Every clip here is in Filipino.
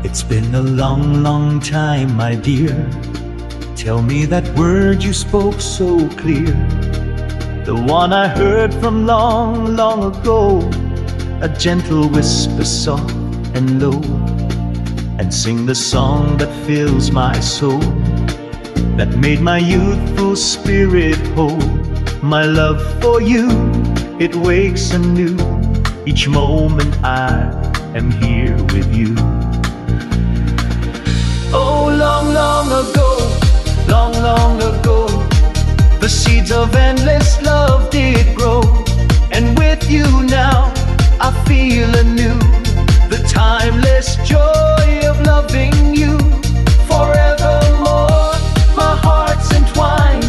It's been a long, long time, my dear. Tell me that word you spoke so clear, the one I heard from long, long ago. A gentle whisper, soft and low, and sing the song that fills my soul, that made my youthful spirit whole. My love for you, it wakes anew each moment I am here with you. Oh, long, long ago, long, long ago, the seeds of endless love did grow. And with you now, I feel anew the timeless joy of loving you. Forevermore, my heart's entwined,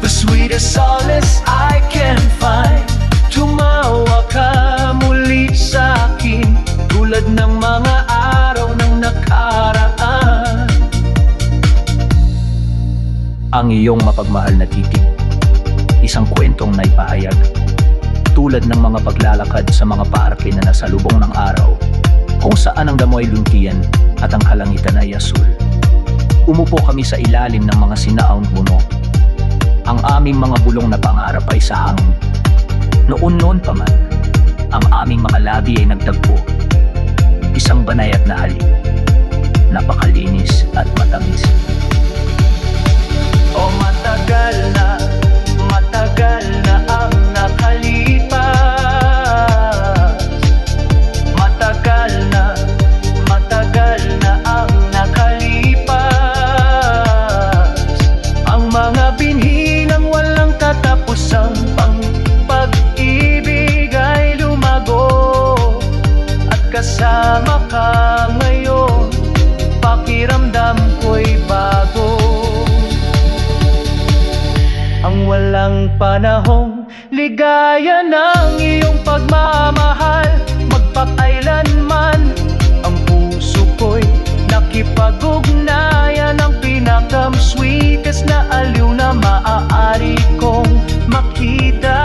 the sweetest solace I can find. Tumawa ka muli sa akin, tulad ng mga araw ng nakaraan. Ang iyong mapagmahal na titig, isang kwentong naipahayag, tulad ng mga paglalakad sa mga parke na nasalubong ng araw, kung saan ang damo ay luntian at ang kalangitan ay asul. Umupo kami sa ilalim ng mga sinaong puno. Ang aming mga bulong na pangarap ay sa hangin. Noon pa man, ang aming mga labi ay nagtagpo. Isang banay at nahalik, napakalinis at matamis. O matagal na ang nakalipas. Matagal na ang nakalipas. Ang mga binhi ng walang katapusang pag-ibig ay lumago. At kasama ka ngayon, pakiramdam ko'y bago. Ang walang panahong ligaya ng iyong pagmamahal, magpakailanman ang puso ko'y nakipag-ugnayan. Ang pinakam-sweetest na aliw na maaari kong makita.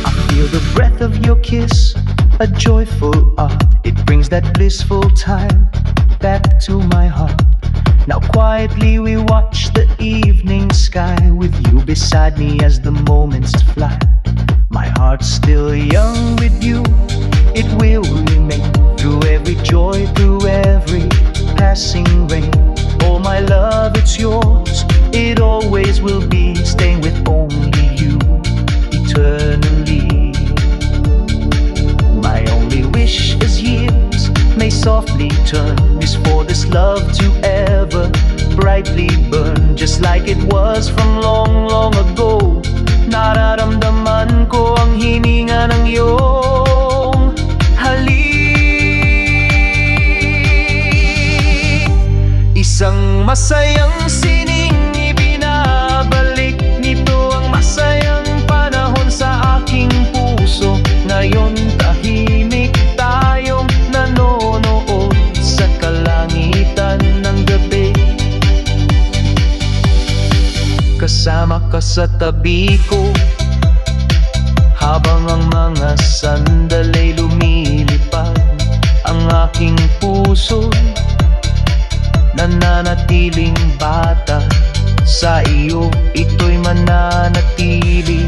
I feel the breath of your kiss, a joyful art. It brings that blissful time back to my heart. Now quietly we watch the evening sky, with you beside me as the moments fly. My heart's still young with you, it will remain, through every joy, through every passing rain. Oh my love, it's yours, it always will be, staying with only you eternally. My only wish is years may softly turn, is for this love to ever brightly burn, just like it was from long, long ago. Nararamdaman ko ang hininga ng iyong halik. Isang masayang sining ibinabalik nito, ang masayang panahon sa aking puso. Ngayon tahimik tayong nanonood sa kalangitan ng gabi. Kasama ka sa tabi ko, habang ang mga sandalay lumilipad. Ang aking puso nananatiling bata, sa iyo ito'y mananatili.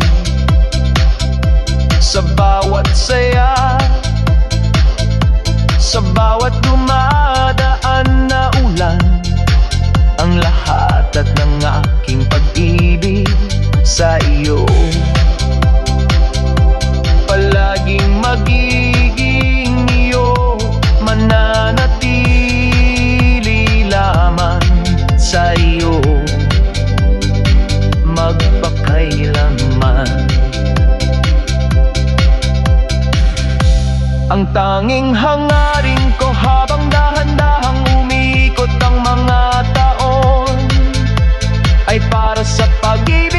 Sa bawat saya, sa bawat dumadaan na ulan, ang lahat at ng aking pag-ibig sa iyo palaging magiging iyo, mananatili lamang sa iyo magpakailanman. Ang tanging hangarin ko habang dahan-dahang umiikot ang mga taon ay para sa pag-ibig